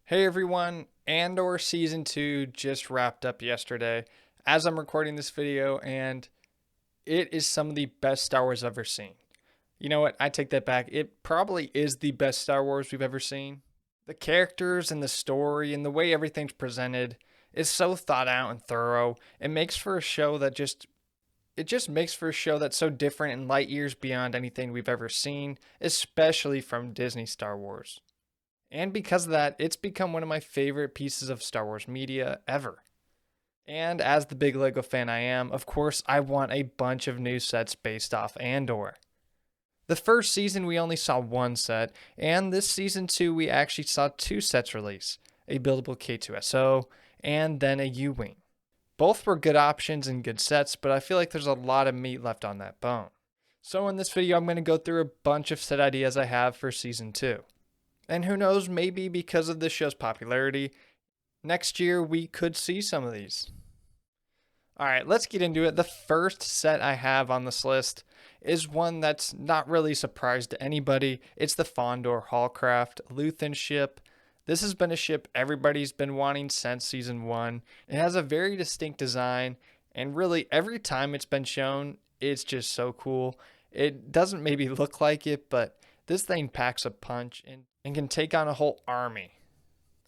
Hey everyone, Andor Season 2 just wrapped up yesterday as I'm recording this video, and it is some of the best Star Wars I've ever seen. You know what? I take that back. It probably is the best Star Wars we've ever seen. The characters and the story and the way everything's presented is so thought out and thorough. It makes for a show that just makes for a show that's so different and light years beyond anything we've ever seen, especially from Disney Star Wars. And because of that, it's become one of my favorite pieces of Star Wars media ever. And as the big LEGO fan I am, of course, I want a bunch of new sets based off Andor. The first season, we only saw one set, and this season 2, we actually saw two sets release, a buildable K2SO and then a U-Wing. Both were good options and good sets, but I feel like there's a lot of meat left on that bone. So in this video, I'm going to go through a bunch of set ideas I have for season 2. And who knows, maybe because of this show's popularity, next year we could see some of these. Alright, let's get into it. The first set I have on this list is one that's not really a surprise to anybody. It's the Fondor Hallcraft Luthen ship. This has been a ship everybody's been wanting since season 1. It has a very distinct design, and really every time it's been shown, it's just so cool. It doesn't maybe look like it, but this thing packs a punch and can take on a whole army.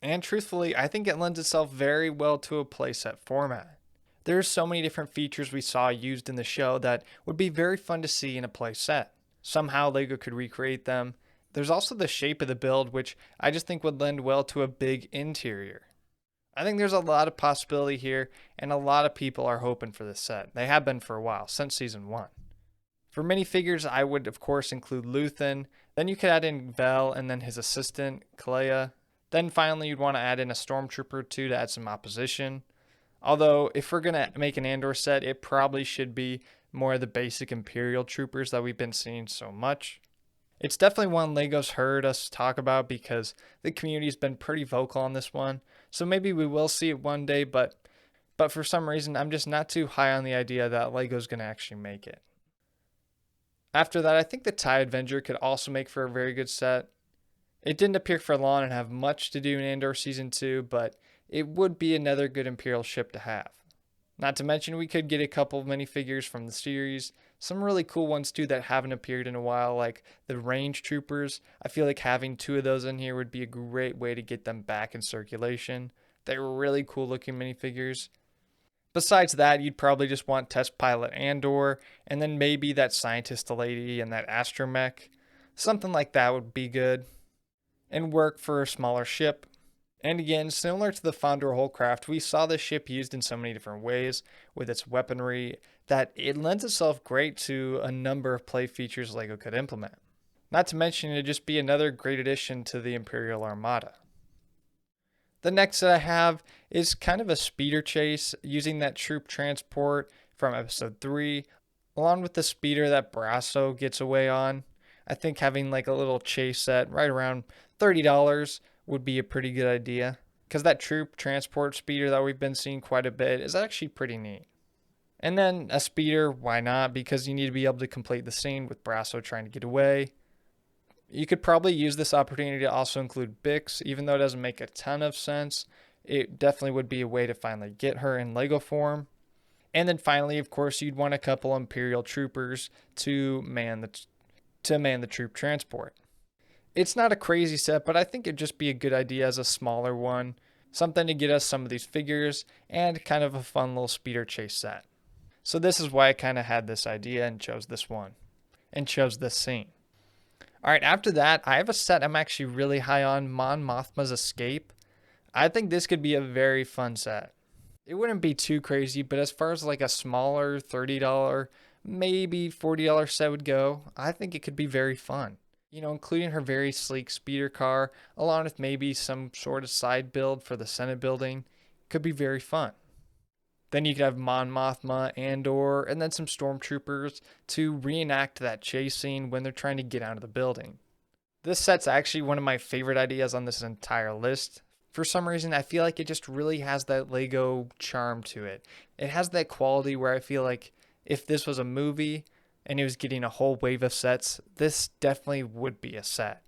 And truthfully, I think it lends itself very well to a playset format. There's so many different features we saw used in the show that would be very fun to see in a playset. Somehow LEGO could recreate them. There's also the shape of the build, which I just think would lend well to a big interior. I think there's a lot of possibility here, and a lot of people are hoping for this set. They have been for a while, since season 1. For minifigures, I would of course include Luthen. Then you could add in Vel and then his assistant, Kalea. Then finally you'd want to add in a Stormtrooper or two to add some opposition. Although, if we're going to make an Andor set, it probably should be more of the basic Imperial Troopers that we've been seeing so much. It's definitely one LEGO's heard us talk about because the community's been pretty vocal on this one. So maybe we will see it one day, but for some reason I'm just not too high on the idea that LEGO's going to actually make it. After that, I think the TIE Avenger could also make for a very good set. It didn't appear for long and have much to do in Andor Season 2, but it would be another good Imperial ship to have. Not to mention, we could get a couple of minifigures from the series, some really cool ones too that haven't appeared in a while, like the Range Troopers. I feel like having two of those in here would be a great way to get them back in circulation. They were really cool looking minifigures. Besides that, you'd probably just want Test Pilot Andor, and then maybe that Scientist lady and that astromech. Something like that would be good, and work for a smaller ship. And again, similar to the Fondor Hallcraft, we saw this ship used in so many different ways with its weaponry that it lends itself great to a number of play features LEGO could implement. Not to mention, it'd just be another great addition to the Imperial Armada. The next that I have is kind of a speeder chase using that troop transport from episode 3, along with the speeder that Brasso gets away on. I think having like a little chase set right around $30 would be a pretty good idea, because that troop transport speeder that we've been seeing quite a bit is actually pretty neat. And then a speeder, why not? Because you need to be able to complete the scene with Brasso trying to get away. You could probably use this opportunity to also include Bix, even though it doesn't make a ton of sense. It definitely would be a way to finally get her in LEGO form. And then finally, of course, you'd want a couple Imperial troopers to man the troop transport. It's not a crazy set, but I think it'd just be a good idea as a smaller one. Something to get us some of these figures and kind of a fun little speeder chase set. So this is why I kind of had this idea and chose this one. And chose this scene. Alright, after that, I have a set I'm actually really high on, Mon Mothma's Escape. I think this could be a very fun set. It wouldn't be too crazy, but as far as like a smaller $30, maybe $40 set would go, I think it could be very fun. You know, including her very sleek speeder car, along with maybe some sort of side build for the Senate building, could be very fun. Then you could have Mon Mothma, Andor, and then some stormtroopers to reenact that chase scene when they're trying to get out of the building. This set's actually one of my favorite ideas on this entire list. For some reason, I feel like it just really has that LEGO charm to it. It has that quality where I feel like if this was a movie and it was getting a whole wave of sets, this definitely would be a set.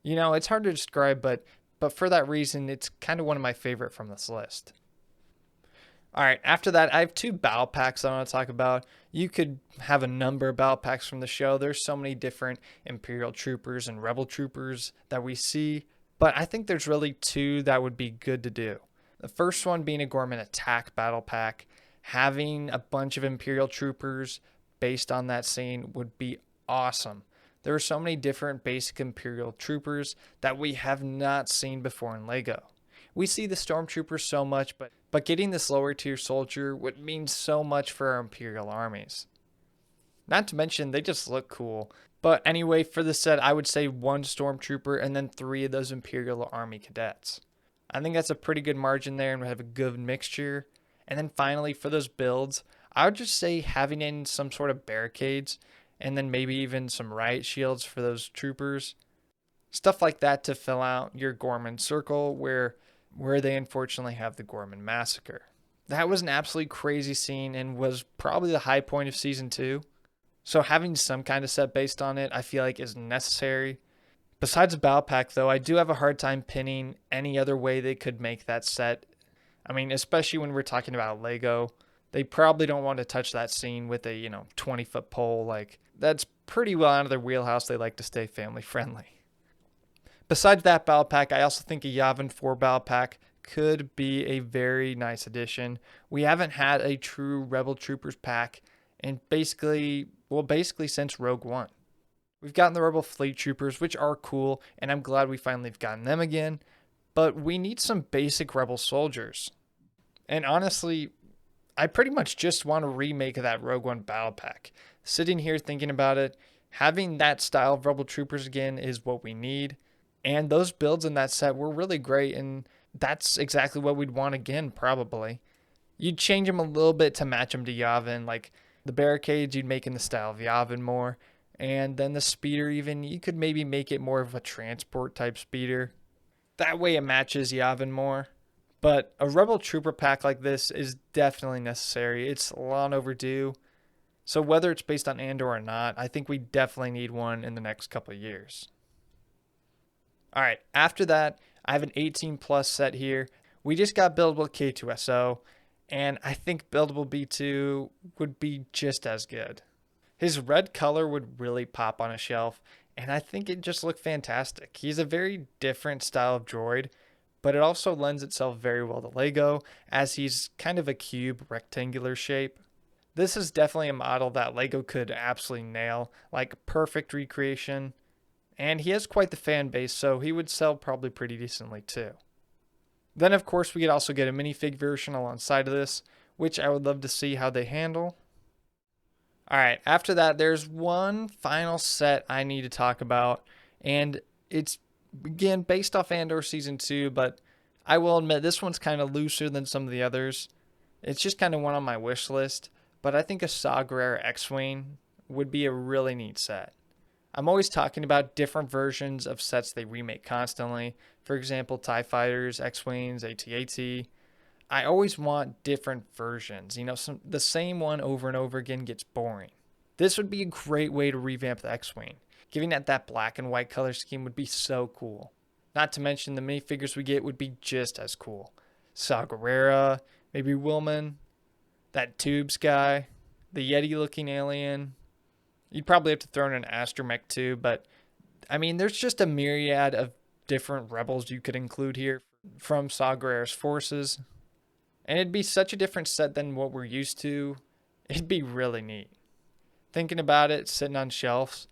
You know, it's hard to describe, but but for that reason, it's kind of one of my favorite from this list. All right, after that, I have two battle packs I want to talk about. You could have a number of battle packs from the show. There's so many different Imperial Troopers and Rebel Troopers that we see, but I think there's really two that would be good to do. The first one being a Gorman Attack battle pack. Having a bunch of Imperial Troopers based on that scene would be awesome. There are so many different basic Imperial Troopers that we have not seen before in LEGO. We see the Stormtroopers so much, but getting this lower tier soldier would mean so much for our Imperial armies. Not to mention, they just look cool. But anyway, for this set, I would say one Stormtrooper and then 3 of those Imperial Army cadets. I think that's a pretty good margin there and we have a good mixture. And then finally, for those builds, I would just say having in some sort of barricades and then maybe even some riot shields for those troopers. Stuff like that to fill out your Gorman circle where they unfortunately have the Gorman massacre. That was an absolutely crazy scene and was probably the high point of season 2. So having some kind of set based on it, I feel like is necessary. Besides a battle pack though, I do have a hard time pinning any other way they could make that set. I mean, especially when we're talking about LEGO, they probably don't want to touch that scene with a, 20-foot pole. Like, that's pretty well out of their wheelhouse. They like to stay family friendly. Besides that battle pack, I also think a Yavin 4 battle pack could be a very nice addition. We haven't had a true Rebel Troopers pack in basically since Rogue One. We've gotten the Rebel Fleet Troopers, which are cool, and I'm glad we finally have gotten them again, but we need some basic Rebel soldiers. And honestly, I pretty much just want to remake that Rogue One battle pack. Sitting here thinking about it, having that style of Rebel Troopers again is what we need. And those builds in that set were really great, and that's exactly what we'd want again, probably. You'd change them a little bit to match them to Yavin, like the barricades you'd make in the style of Yavin more, and then the speeder even, you could maybe make it more of a transport type speeder. That way it matches Yavin more. But a Rebel Trooper pack like this is definitely necessary. It's long overdue. So whether it's based on Andor or not, I think we definitely need one in the next couple of years. All right, after that, I have an 18 plus set here. We just got buildable K2SO, and I think buildable B2 would be just as good. His red color would really pop on a shelf, and I think it just looked fantastic. He's a very different style of droid, but it also lends itself very well to LEGO, as he's kind of a cube rectangular shape. This is definitely a model that LEGO could absolutely nail, like perfect recreation. And he has quite the fan base, so he would sell probably pretty decently too. Then of course we could also get a minifig version alongside of this, which I would love to see how they handle. Alright, after that there's one final set I need to talk about, and it's again based off Andor Season 2, but I will admit this one's kind of looser than some of the others. It's just kind of one on my wish list, but I think a Saw Gerrera X-Wing would be a really neat set. I'm always talking about different versions of sets they remake constantly. For example, TIE Fighters, X-Wings, AT-AT. I always want different versions. The same one over and over again gets boring. This would be a great way to revamp the X-Wing. Giving it that black and white color scheme would be so cool. Not to mention the minifigures we get would be just as cool. Saw Gerrera, maybe Wilman, that Tubes guy, the Yeti looking alien. You'd probably have to throw in an astromech too, but I mean, there's just a myriad of different rebels you could include here from Saw Gerrera's forces. And it'd be such a different set than what we're used to. It'd be really neat. Thinking about it, sitting on shelves,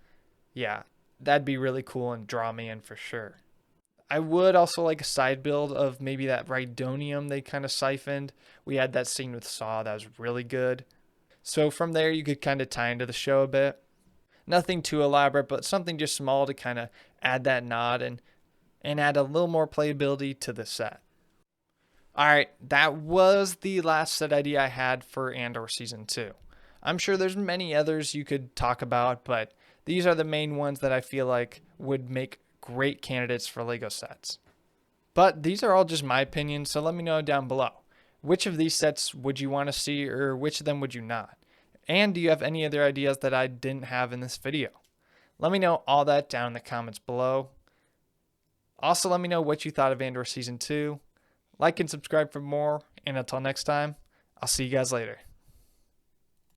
yeah, that'd be really cool and draw me in for sure. I would also like a side build of maybe that Rhydonium they kind of siphoned. We had that scene with Saw that was really good. So from there, you could kind of tie into the show a bit. Nothing too elaborate, but something just small to kind of add that nod and add a little more playability to the set. Alright, that was the last set idea I had for Andor Season 2. I'm sure there's many others you could talk about, but these are the main ones that I feel like would make great candidates for LEGO sets. But these are all just my opinions, so let me know down below. Which of these sets would you want to see, or which of them would you not? And do you have any other ideas that I didn't have in this video? Let me know all that down in the comments below. Also, let me know what you thought of Andor Season 2. Like and subscribe for more. And until next time, I'll see you guys later.